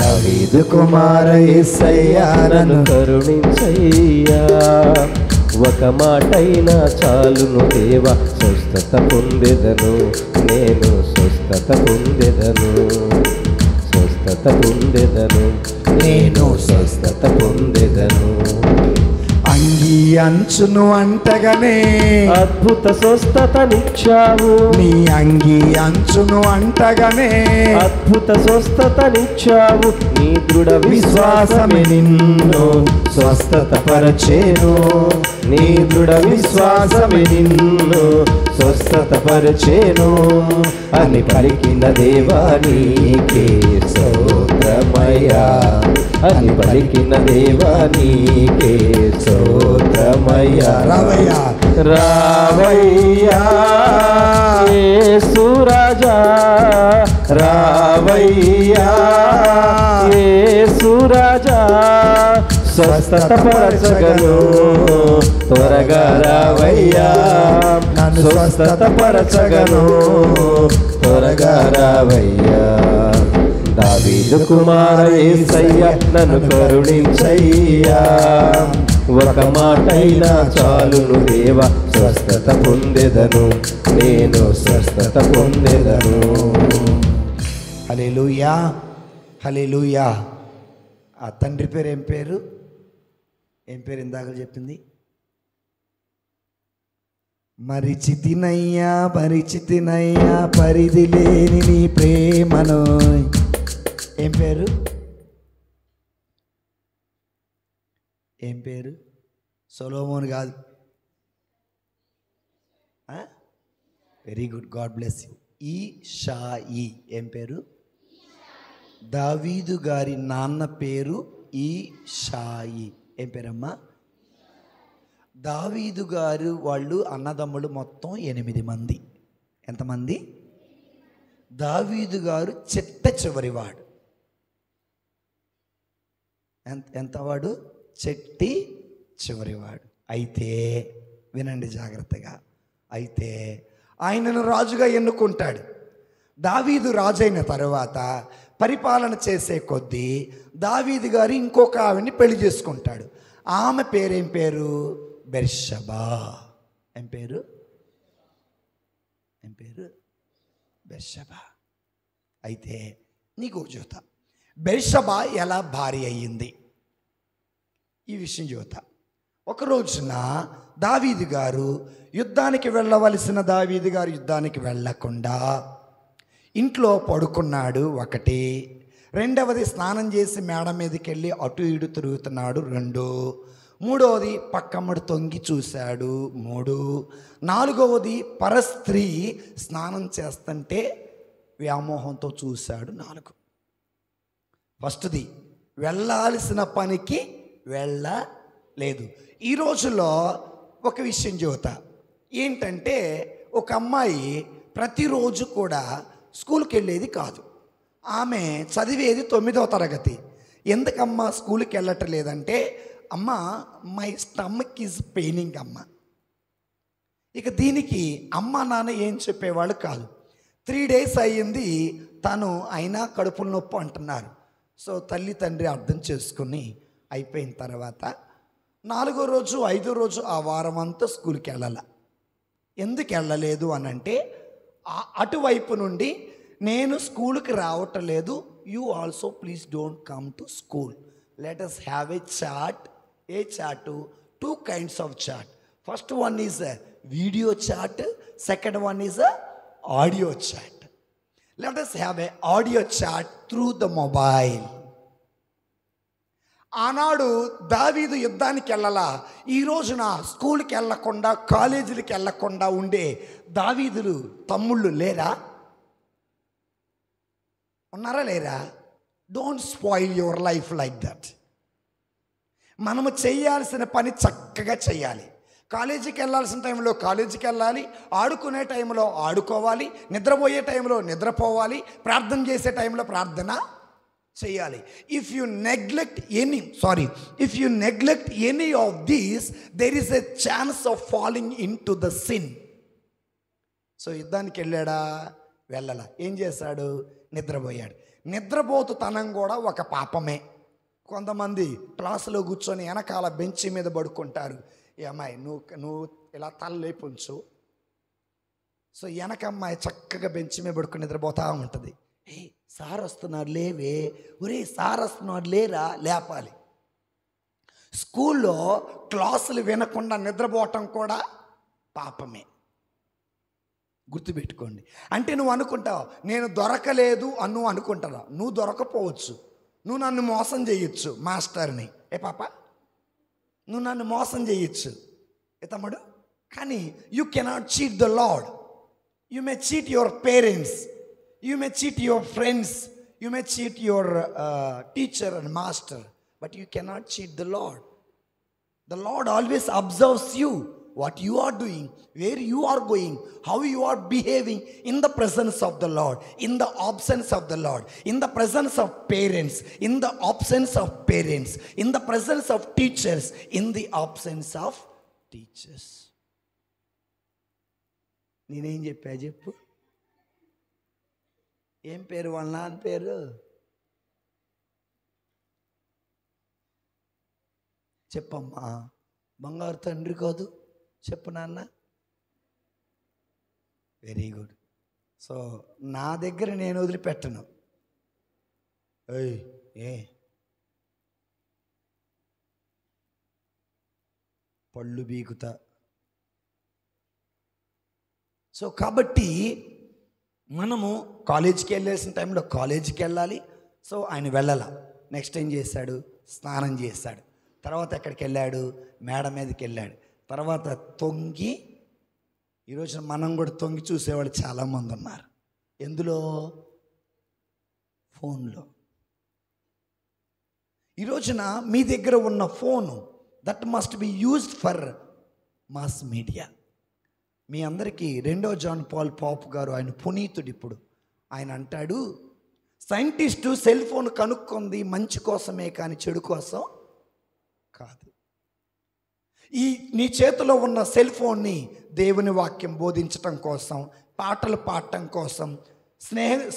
దావీదు కుమార యేసయ్యా నన్ను కరుణించయ్యా ఒక మాటైనా చాలును దేవా స్వస్థత పొందెదను నేను స్వస్థత పొందెదను స్వస్థత పొందెదను నేను స్వస్థత పొందెదను అంగీ అంచును అంటగనే అద్భుత స్వస్థతనిచ్చావు నీ అంగీ అంచును అంటగనే అద్భుత స్వస్థతనిచ్చావు నీ దృఢ విశ్వాసమే నిన్ను స్వస్థత పరచేను నీ దృఢ విశ్వాసమే నిన్ను స్వస్థత పరచేను అని పలికిన దేవా నీకే స్తోత్రమయ్యా అని పలికిన దేవా నీకే స్తోత్రమయ్యా రావయ్యా రావయ్యా యేసు రాజా రావయ్యా యేసు రాజా స్వస్థత పరచగను త్వరగా రావయ్యా నన్ను స్వస్థత పరచగను త్వరగా రావయ్యా దావీదు కుమార యేసయ్య నన్ను కరుణించయ్యా ఒక మాటైనా చాలును దేవా స్వస్థత పొందెదను నేను స్వస్థత పొందెదను హల్లెలూయా హల్లెలూయా. ఆ తండ్రి పేరు ఏం పేరు? ఏం పేరు ఇందాక చెప్పింది? మరిచితినయ్యా పరిచితినయ్యా పరిధి లేని నీ ప్రేమను. ఏం పేరు? ఏం పేరు? సొలొమోన్ కాదు. Very good, God bless you. Eshayi. ఏం పేరు? దావీదు గారి నాన్న పేరు ఈషాయి. ఏం పేరమ్మా? దావీదు గారు వాళ్ళు అన్నదమ్ములు మొత్తం 8 మంది. ఎంతమంది? దావీదు గారు చిట్ట చివరివాడు. ఎంతవాడు? చెట్టి చివరివాడు. అయితే వినండి జాగ్రత్తగా. అయితే ఆయనను రాజుగా ఎన్నుకుంటాడు. దావీదు రాజైన తర్వాత పరిపాలన చేసే కొద్దీ దావీదు గారు ఇంకొక ఆవిడ్ని పెళ్లి చేసుకుంటాడు. ఆమె పేరేం పేరు? బెర్షబా. ఏం పేరు? ఏం పేరు? బెర్షబా. అయితే నీకు చూత బెర్షబా ఎలా భార్య అయ్యింది ఈ విషయం చూత. ఒక రోజున దావీదు గారు యుద్ధానికి వెళ్ళవలసిన దావీదు గారు యుద్ధానికి వెళ్ళకుండా ఇంట్లో పడుకున్నాడు ఒకటి. రెండవది స్నానం చేసి మేడ మీదకి వెళ్ళి అటు ఇటు తిరుగుతున్నాడు 2. మూడవది పక్కమ్మడు తొంగి చూశాడు 3. నాలుగవది పరస్త్రీ స్నానం చేస్తుంటే వ్యామోహంతో చూశాడు 4. ఫస్ట్ది వెళ్ళాల్సిన పనికి వెళ్ళలేదు. ఈ రోజుల్లో ఒక విషయం చెబుతా. ఏంటంటే ఒక అమ్మాయి ప్రతిరోజు కూడా స్కూల్కి వెళ్ళేది కాదు. ఆమె చదివేది 9వ తరగతి. ఎందుకమ్మా స్కూల్కి వెళ్ళట్లేదంటే, అమ్మ మై స్టమక్ ఈజ్ పెయినింగ్ అమ్మ. ఇక దీనికి అమ్మ నాన్న ఏం చెప్పేవాళ్ళు కాదు. 3 days అయ్యింది, తను అయినా కడుపుల నొప్పి అంటున్నారు. సో తల్లి తండ్రి అర్థం చేసుకుని అయిపోయిన తర్వాత 4వ రోజు 5వ రోజు ఆ వారం అంతా స్కూల్కి వెళ్ళాల. ఎందుకు వెళ్ళలేదు అని అంటే అటువైపు నుండి నేను స్కూల్కి రావటం లేదు, you also please don't come to school, let us have a chat. A chat? 2 kinds of chat. First one is a video chat, second one is a audio chat. Let us have a audio chat through the mobile. ఆనాడు దావీదు యుద్ధానికి వెళ్ళాలా, ఈ రోజున స్కూల్కి వెళ్ళకుండా కాలేజీలకి వెళ్ళకుండా ఉండే దావీదులు తమ్ముళ్ళు లేరా? ఉన్నారా లేరా? Don't spoil your life like that. మనము చేయాల్సిన పని చక్కగా చేయాలి. కాలేజీకి వెళ్ళాల్సిన టైంలో కాలేజీకి వెళ్ళాలి, ఆడుకునే టైంలో ఆడుకోవాలి, నిద్రపోయే టైంలో నిద్రపోవాలి, ప్రార్థన చేసే టైంలో ప్రార్థన చేయాలి. If you neglect any of these there is a chance of falling in to the sin. So యుద్ధానికి వెళ్ళాడా? వెళ్ళాలా. ఏం చేశాడు? నిద్రపోయాడు. నిద్రపోతుతనం కూడా ఒక పాపమే. కొంతమంది క్లాసులో కూర్చొని వెనకాల బెంచ్ మీద పడుకుంటారు. ఏ అమ్మాయి నువ్వు ఇలా తల లేపుంచు. సో వెనక అమ్మాయి చక్కగా బెంచ్ మీద పడుకుని నిద్రపోతూ ఉంటుంది. ఏ సార్ వస్తున్నారు లేవే, ఒరే సార్ వస్తున్నారు లేరా, లేపాలి. స్కూల్లో క్లాసులు వినకుండా నిద్రపోవటం కూడా పాపమే. గుర్తుపెట్టుకోండి. అంటే నువ్వు అనుకుంటావు నేను దొరకలేదు అని నువ్వు అనుకుంటావు. నువ్వు దొరకపోవచ్చు, నువ్వు నన్ను మోసం చేయొచ్చు మాస్టర్ని. ఏ పాప, నువ్వు నన్ను మోసం చేయొచ్చు ఏ తమ్ముడు. కానీ you cannot cheat the lord. You may cheat your parents, you may cheat your friends, you may cheat your teacher and master, but you cannot cheat the lord. The Lord always observes you, what you are doing, where you are going, how you are behaving in the presence of the Lord, in the absence of the Lord, in the presence of parents, in the absence of parents, in the presence of teachers, in the absence of teachers. నేనేం చెప్పా చెప్పు? ఏం పేరు వాళ్ళ నాన్న పేరు? చెప్పమ్మా. బంగారు తండ్రి కాదు, చెప్పు నాన్న. Very good. సో నా దగ్గర నేను వదిలిపెట్టను. ఏ పళ్ళు బీకుతా. సో కాబట్టి మనము కాలేజీకి వెళ్ళేసిన టైంలో కాలేజీకి వెళ్ళాలి. సో ఆయన వెళ్ళాల. నెక్స్ట్ ఏం చేశాడు? స్నానం చేశాడు. తర్వాత ఎక్కడికి వెళ్ళాడు? మేడ మీదకి వెళ్ళాడు. తర్వాత తొంగి, ఈరోజున మనం కూడా తొంగి చూసేవాళ్ళు చాలామంది ఉన్నారు. ఎందులో? ఫోన్లో. ఈరోజున మీ దగ్గర ఉన్న phone that must be used for mass media. మీ అందరికీ 2వ జాన్ పాల్ పాప్ గారు, ఆయన పునీతుడు ఇప్పుడు, ఆయన అంటాడు, సైంటిస్టు సెల్ ఫోన్ కనుక్కుంది మంచి కోసమే కానీ చెడు కోసం కాదు. నీ చేతిలో ఉన్న సెల్ ఫోన్ని దేవుని వాక్యం బోధించటం కోసం, పాటలు పాడటం కోసం,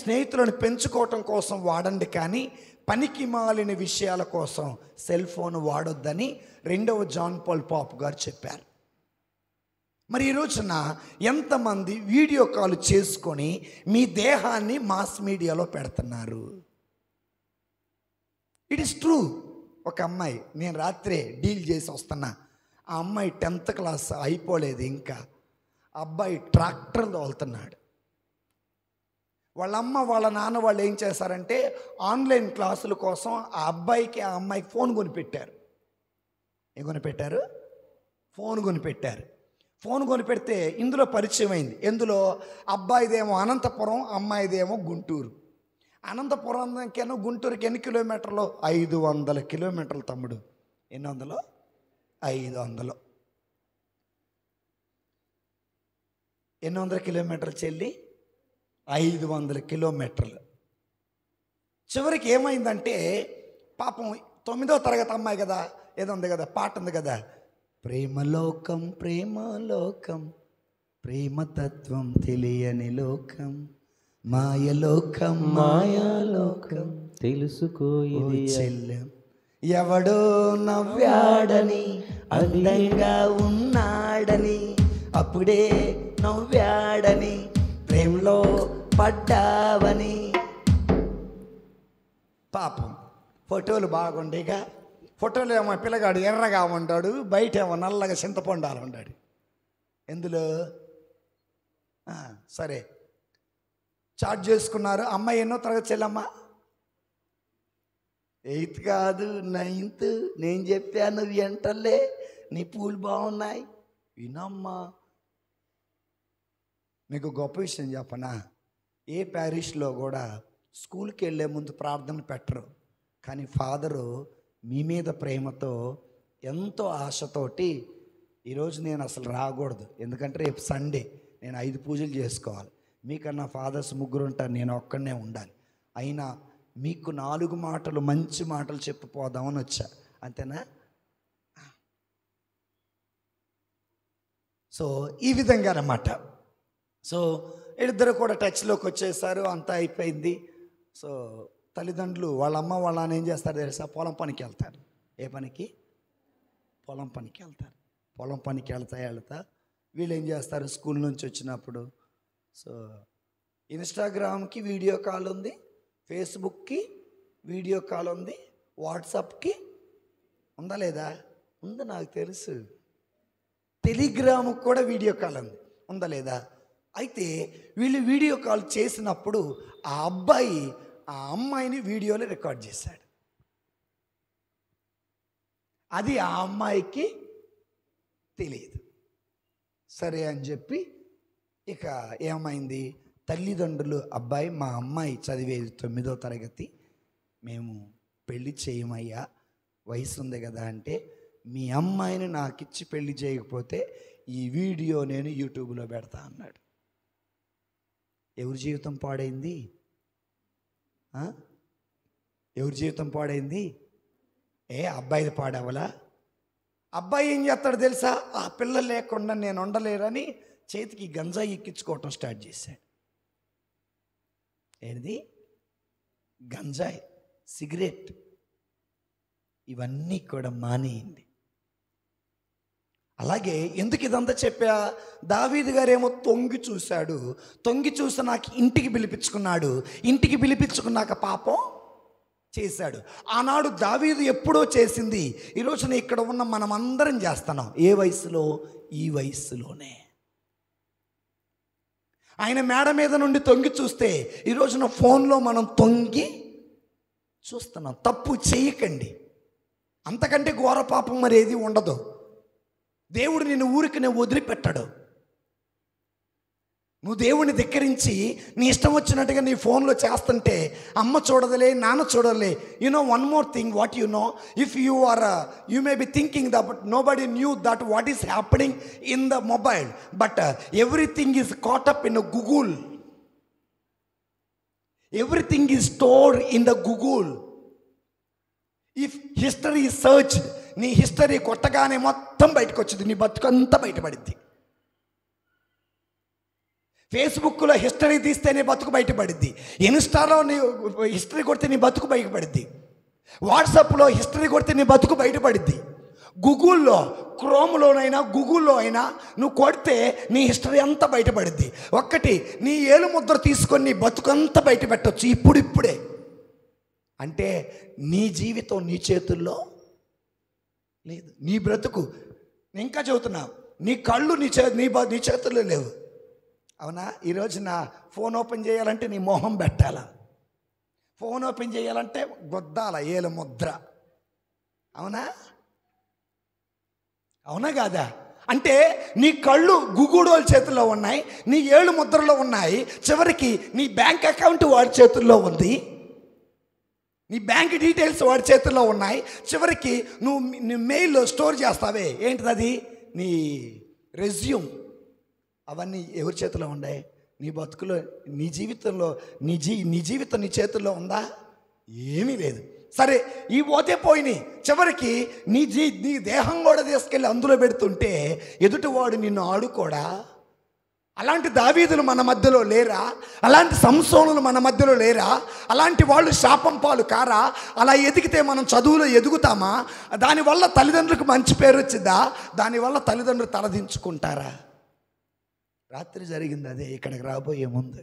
స్నేహితులను పెంచుకోవటం కోసం వాడండి, కానీ పనికి మాలిన విషయాల కోసం సెల్ ఫోన్ వాడొద్దని 2వ జాన్ పాల్ పాప్ గారు చెప్పారు. మరి ఈ రోజున ఎంతమంది వీడియో కాల్ చేసుకొని మీ దేహాన్ని మాస్ మీడియాలో పెడుతున్నారు? It is true. ఒక అమ్మాయి, నేను రాత్రే డీల్ చేసి వస్తున్నా, ఆ అమ్మాయి 10th క్లాస్ అయిపోలేదు ఇంకా, అబ్బాయి ట్రాక్టర్ తోలుతున్నాడు. వాళ్ళ అమ్మ వాళ్ళ నాన్న వాళ్ళు ఏం చేశారంటే ఆన్లైన్ క్లాసుల కోసం ఆ అబ్బాయికి ఆ అమ్మాయికి ఫోన్ కొనిపెట్టారు. ఏం కొనిపెట్టారు? ఫోన్ కొనిపెట్టారు. ఫోన్ కొనిపెడితే ఇందులో పరిచయం అయింది. ఎందులో? అబ్బాయిదేమో అనంతపురం, అమ్మాయిదేమో గుంటూరు. అనంతపురంకేనో గుంటూరుకి ఎన్ని కిలోమీటర్లు? 500 కిలోమీటర్లు తమ్ముడు. ఎన్ని వందలు? 500. ఎన్ని వందల కిలోమీటర్లు చెల్లి? 500 కిలోమీటర్లు. చివరికి ఏమైందంటే పాపం 9వ తరగతి అమ్మాయి కదా, ఏదో ఉంది కదా, పాట ఉంది కదా, ప్రేమలోకం ప్రేమలోకం ప్రేమతత్వం తెలియని లోకం మాయలోకం మాయాలోకం తెలుసుకో ఇది చెల్లెం, ఎవడో నవ్వాడని అందంగా ఉన్నాడని అప్పుడే నవ్వాడని ప్రేమలో పడ్డావని. పాపం ఫోటోలు బాగుండేగా. ఫోటోలు ఏమో పిల్లగాడు ఎర్రగా ఉంటాడు, బయట ఏమో నల్లగా చింతపండాలు ఉంటాడు. ఎందులో సరే చాట్ చేసుకున్నారు. అమ్మాయి ఎన్నో తరగతి చెల్లమ్మ? 8th కాదు 9th. నేను చెప్పాను ఎంటలే, నీ పూలు బాగున్నాయి వినమ్మా. మీకు గొప్ప విషయం చెప్పనా, ఏ ప్యారిష్లో కూడా స్కూల్కి వెళ్ళే ముందు ప్రార్థన పెట్టరు. కానీ ఫాదరు మీ మీద ప్రేమతో ఎంతో ఆశతోటి ఈరోజు నేను అసలు రాకూడదు, ఎందుకంటే రేపు సండే నేను 5 పూజలు చేసుకోవాలి. మీకన్నా ఫాదర్స్ 3 ఉంటారు, నేను ఒక్కడనే ఉండాలి. అయినా మీకు 4 మాటలు మంచి మాటలు చెప్పిపోదామని వచ్చా, అంతేనా? సో ఈ విధంగా అన్నమాట. సో వీళ్ళిద్దరు కూడా టచ్లోకి వచ్చేసారు, అంతా అయిపోయింది. సో తల్లిదండ్రులు వాళ్ళ అమ్మ వాళ్ళ నాన్న ఏం చేస్తారు తెలుసా? పొలం పనికి వెళ్తారు. ఏ పనికి? పొలం పనికి వెళ్తారు. పొలం పనికి వెళ్తా వీళ్ళు ఏం చేస్తారు? స్కూల్ నుంచి వచ్చినప్పుడు సో ఇన్స్టాగ్రామ్కి వీడియో కాల్ ఉంది, ఫేస్బుక్కి వీడియో కాల్ ఉంది, వాట్సాప్కి ఉందా లేదా? ఉంది, నాకు తెలుసు. టెలిగ్రామ్కి కూడా వీడియో కాల్ ఉంది, ఉందా లేదా? అయితే వీళ్ళు వీడియో కాల్ చేసినప్పుడు ఆ అబ్బాయి ఆ అమ్మాయిని వీడియోలో రికార్డ్ చేశాడు. అది ఆ అమ్మాయికి తెలియదు. సరే అని చెప్పి ఇక ఏమైంది, తల్లిదండ్రులు అబ్బాయి మా అమ్మాయి చదివేది 9వ తరగతి, మేము పెళ్లి చేయమయ్యా, వయసు ఉంది కదా అంటే, మీ అమ్మాయిని నాకు ఇచ్చి పెళ్లి చేయకపోతే ఈ వీడియో నేను యూట్యూబ్లో పెడతా అన్నాడు. ఎవరి జీవితం పాడైంది? ఎవరి జీవితం పాడైంది? అబ్బాయిది పాడవలా? అబ్బాయి ఏం చేస్తాడు తెలుసా? ఆ పిల్ల లేకుండా నేను ఉండలేరని చేతికి గంజాయి ఎక్కించుకోవటం స్టార్ట్ చేశాడు. ఏంటిది? గంజాయి, సిగరెట్, ఇవన్నీ కూడా మానేయండి. అలాగే ఎందుకు ఇదంతా చెప్పా? దావీదు గారేమో తొంగి చూశాడు, తొంగి చూసి నాకు ఇంటికి పిలిపించుకున్నాడు, ఇంటికి పిలిపించుకున్నాక పాపం చేశాడు. ఆనాడు దావీదు ఎప్పుడో చేసింది ఈరోజున ఇక్కడ ఉన్న మనం అందరం చేస్తున్నాం. ఏ వయసులో? ఈ వయసులోనే. ఆయన మేడ మీద నుండి తొంగి చూస్తే ఈరోజున ఫోన్లో మనం తొంగి చూస్తున్నాం. తప్పు చేయకండి, అంతకంటే ఘోర పాపం మరి ఏది ఉండదు. దేవుడు నిన్ను ఊరికి వదిలిపెట్టాడు. నువ్వు దేవుని ధిక్కరించి నీ ఇష్టం వచ్చినట్టుగా నీ ఫోన్లో చేస్తుంటే అమ్మ చూడదులే, నాన్న చూడలే. One more thing, what if you may be thinking that but nobody knew that what is happening in the mobile, but everything is caught up in a Google. Everything is stored in the Google. If history is searched, నీ history కొట్టగానే మొత్తం బయటకు వచ్చింది, నీ బతుకంతా బయటపడింది. ఫేస్బుక్లో history తీస్తే నీ బతుకు బయటపడింది, ఇన్స్టాలో నీ హిస్టరీ కొడితే నీ బతుకు బయటపడింది, వాట్సాప్లో హిస్టరీ కొడితే నీ బతుకు బయటపడింది, గూగుల్లో క్రోమ్లోనైనా గూగుల్లో అయినా నువ్వు కొడితే నీ హిస్టరీ అంతా బయటపడింది. ఒక్కటి నీ ఏలు ముద్ర తీసుకొని నీ బతుకంతా బయట పెట్టవచ్చు ఇప్పుడిప్పుడే. అంటే నీ జీవితం నీ చేతుల్లో లేదు, నీ బ్రతుకు. ఇంకా చెబుతున్నా, నీ కళ్ళు నీ చేతుల్లో లేవు. అవునా? ఈరోజు నా ఫోన్ ఓపెన్ చేయాలంటే నీ మొహం పెట్టాలా, ఫోన్ ఓపెన్ చేయాలంటే గొద్దాల ఏలు ముద్ర. అవునా? అవునా కాదా? అంటే నీ కళ్ళు గుగుడోల చేతుల్లో ఉన్నాయి, నీ ఏళ్ళు ముద్రలో ఉన్నాయి, చివరికి నీ బ్యాంక్ అకౌంట్ వాడి చేతుల్లో ఉంది, నీ బ్యాంక్ డీటెయిల్స్ వాడి చేతుల్లో ఉన్నాయి, చివరికి నువ్వు నీ మెయిల్లో స్టోర్ చేస్తావే, ఏంటిది అది? నీ రెజ్యూమ్. అవన్నీ ఎవరి చేతిలో ఉన్నాయి? నీ బతుకులో, నీ జీవితంలో. నీ జీవితం నీ చేతుల్లో ఉందా? ఏమీ లేదు. సరే, ఈ పోతే పోయినాయి, చివరికి నీ దేహం కూడా తీసుకెళ్ళి అందులో పెడుతుంటే ఎదుటివాడు నిన్ను ఆడుకోడా? అలాంటి దావీదులు మన మధ్యలో లేరా? అలాంటి సంసోనులు మన మధ్యలో లేరా? అలాంటి వాళ్ళు శాపం పాలు కారా? అలా ఎదిగితే మనం చదువులో ఎదుగుతామా? దానివల్ల తల్లిదండ్రులకు మంచి పేరు వచ్చిందా? దానివల్ల తల్లిదండ్రులు తలదించుకుంటారా? రాత్రి జరిగింది అదే. ఇక్కడికి రాబోయే ముందు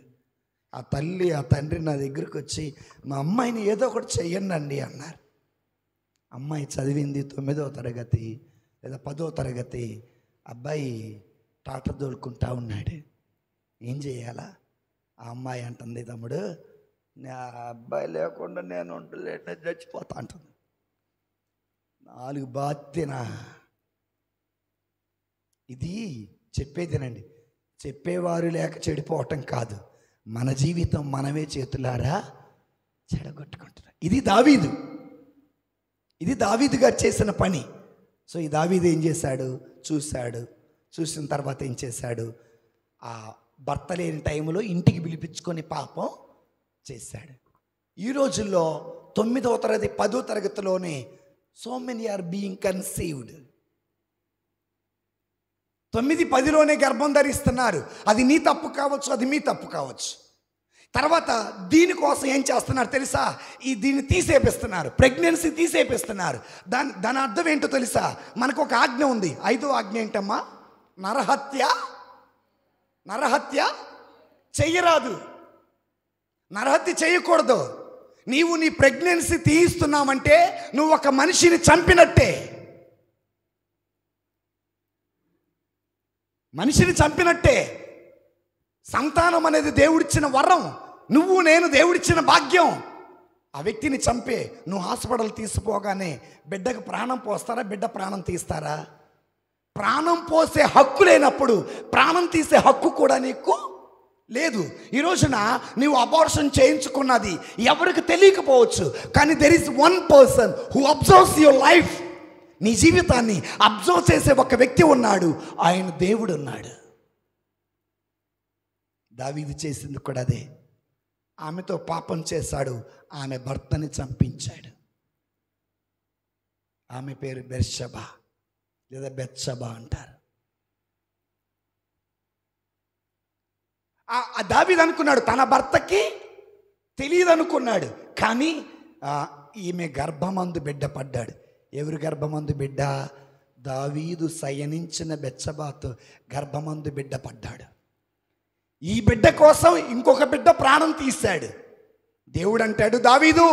ఆ తల్లి ఆ తండ్రి నా దగ్గరికి వచ్చి మా అమ్మాయిని ఏదో ఒకటి చెయ్యండి అన్నారు. అమ్మాయి చదివింది 9వ తరగతి లేదా 10వ తరగతి. అబ్బాయి ట్రాక్టర్ తోలుకుంటా ఉన్నాడు. ఏం చేయాలా? ఆ అమ్మాయి అంటుంది, తమ్ముడు నా అబ్బాయి లేకుండా నేను ఉండలేను, చచ్చిపోతా అంటుంది. 4 బాధ్యనా. ఇది చెప్పేదేనండి, చెప్పేవారు లేక చెడిపోవటం కాదు, మన జీవితం మనమే చేతులారా చెడగొట్టుకుంటున్నాం. ఇది దావీదు గారు చేసిన పని. సో ఈ దావీదు ఏం చేశాడు? చూసిన తర్వాత ఏం చేశాడు? ఆ భర్త లేని టైంలో ఇంటికి పిలిపించుకొని పాపం చేశాడు. ఈ రోజుల్లో 9వ తరగతి 10వ తరగతిలోనే so many are being conceived. 9-10లోనే గర్భం ధరిస్తున్నారు. అది నీ తప్పు కావచ్చు, అది మీ తప్పు కావచ్చు. తర్వాత దీనికోసం ఏం చేస్తున్నారు తెలుసా? దీన్ని తీసేపిస్తున్నారు, ప్రెగ్నెన్సీ తీసేపిస్తున్నారు. దాని అర్థం ఏంటో తెలుసా? మనకు ఒక ఆజ్ఞ ఉంది. 5వ ఆజ్ఞ ఏంటమ్మా? నరహత్య చెయ్యరాదు, నరహత్య చేయకూడదు. నీవు నీ ప్రెగ్నెన్సీ తీయిస్తున్నావంటే నువ్వు ఒక మనిషిని చంపినట్టే. సంతానం అనేది దేవుడిచ్చిన వరం, నువ్వు నేను దేవుడిచ్చిన భాగ్యం. ఆ వ్యక్తిని చంపే నువ్వు హాస్పిటల్ తీసుకుపోగానే బిడ్డకు ప్రాణం పోస్తారా? బిడ్డ ప్రాణం తీస్తారా? ప్రాణం పోసే హక్కు లేనప్పుడు ప్రాణం తీసే హక్కు కూడా నీకు లేదు. ఈ రోజున నీవు అబార్షన్ చేయించుకున్నది ఎవరికి తెలియకపోవచ్చు, కానీ there is one person who absorbs your life. నీ జీవితాన్ని అబ్జర్వ్ చేసే ఒక వ్యక్తి ఉన్నాడు, ఆయన దేవుడు ఉన్నాడు. దావీదు చేసింది కూడా అదే. ఆమెతో పాపం చేశాడు, ఆమె భర్తని చంపించాడు. ఆమె పేరు బెర్షబా లేదా బెత్షబా అంటారు. దావీదు అనుకున్నాడు తన భర్తకి తెలియదు అనుకున్నాడు, కానీ ఈమె గర్భమందు బిడ్డ పడ్డాడు. ఎవరి గర్భమందు బిడ్డ? దావీదు శయనించిన బెత్షబాతో గర్భమందు బిడ్డ పడ్డాడు. ఈ బిడ్డ కోసం ఇంకొక బిడ్డ ప్రాణం తీశాడు. దేవుడు అంటాడు, దావీదు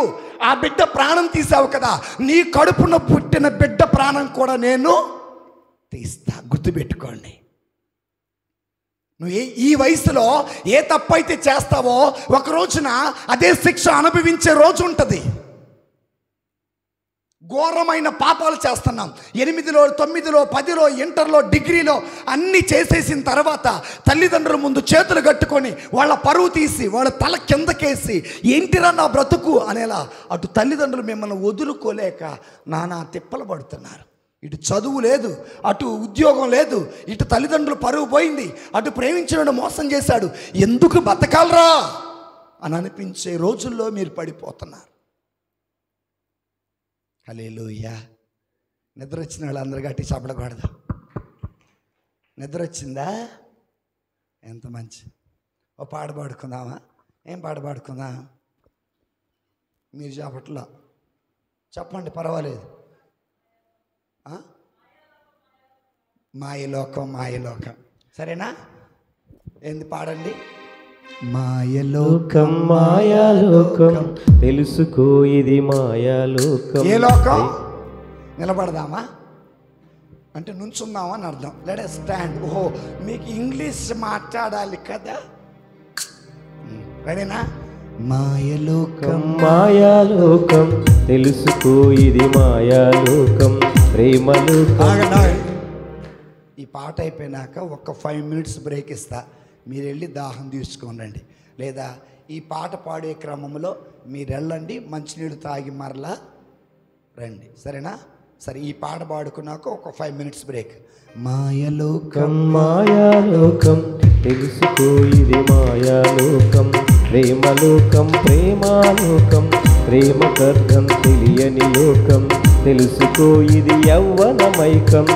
ఆ బిడ్డ ప్రాణం తీసావు కదా, నీ కడుపున పుట్టిన బిడ్డ ప్రాణం కూడా నేను తీస్తా. గుర్తుపెట్టుకోండి, నువ్వు ఈ వయసులో ఏ తప్పైతే చేస్తావో ఒక రోజున అదే శిక్ష అనుభవించే రోజు ఉంటుంది. ఘోరమైన పాపాలు చేస్తున్నాం. 8లో 9లో 10లో ఇంటర్లో డిగ్రీలో అన్నీ చేసేసిన తర్వాత తల్లిదండ్రుల ముందు చేతులు కట్టుకొని వాళ్ళ పరువు తీసి వాళ్ళ తల కిందకేసి ఏంటిరా నా బ్రతుకు అనేలా అటు తల్లిదండ్రులు మిమ్మల్ని వదులుకోలేక నానా తిప్పలు పడుతున్నారు. ఇటు చదువు లేదు, అటు ఉద్యోగం లేదు, ఇటు తల్లిదండ్రులు పరువు పోయింది, అటు ప్రేమించిన మోసం చేశాడు, ఎందుకు బతకాలరా అని అనిపించే రోజుల్లో మీరు పడిపోతున్నారు. హల్లెలూయా. నిద్ర వచ్చిన వాళ్ళు అందరు గట్టి చప్పడకూడదు. నిద్ర వచ్చిందా? ఎంత మంచి. ఓ పాట పాడుకుందామా? ఏం పాట పాడుకుందాం? మీరు చప్పట్లో చెప్పండి, పర్వాలేదు. మాయలోకం సరేనా? ఏంది పాడండి? మాయలోకం తెలుసుకో, ఇది మాయాలోకం. ఏ లోకం? నిలబడదామా అంటే నుంచుందామా అని అర్థం. Let us stand. ఓహో, మీకు ఇంగ్లీష్ మాట్లాడాలి కదా, రెడీనా? మాయలోకం తెలుసుకో, ఇది మాయాలోకం, ప్రేమలోకం. ఈ పాట అయిపోయినాక ఒక 5 minutes బ్రేక్ ఇస్తా, మీరు వెళ్ళి దాహం తీసుకోండి. లేదా ఈ పాట పాడే క్రమంలో మీరు వెళ్ళండి, మంచినీళ్ళు తాగి మరలా రండి, సరేనా? సరే, ఈ పాట పాడుకున్నాక ఒక 5 minutes బ్రేక్. మాయలోకం తెలుసుకో, ఇది మాయాలోకం, ప్రేమలోకం, ప్రేమాలోకం, ప్రేమకర్థం తెలియని లోకం. తెలుసుకో, ఇది యవ్వనమైకం,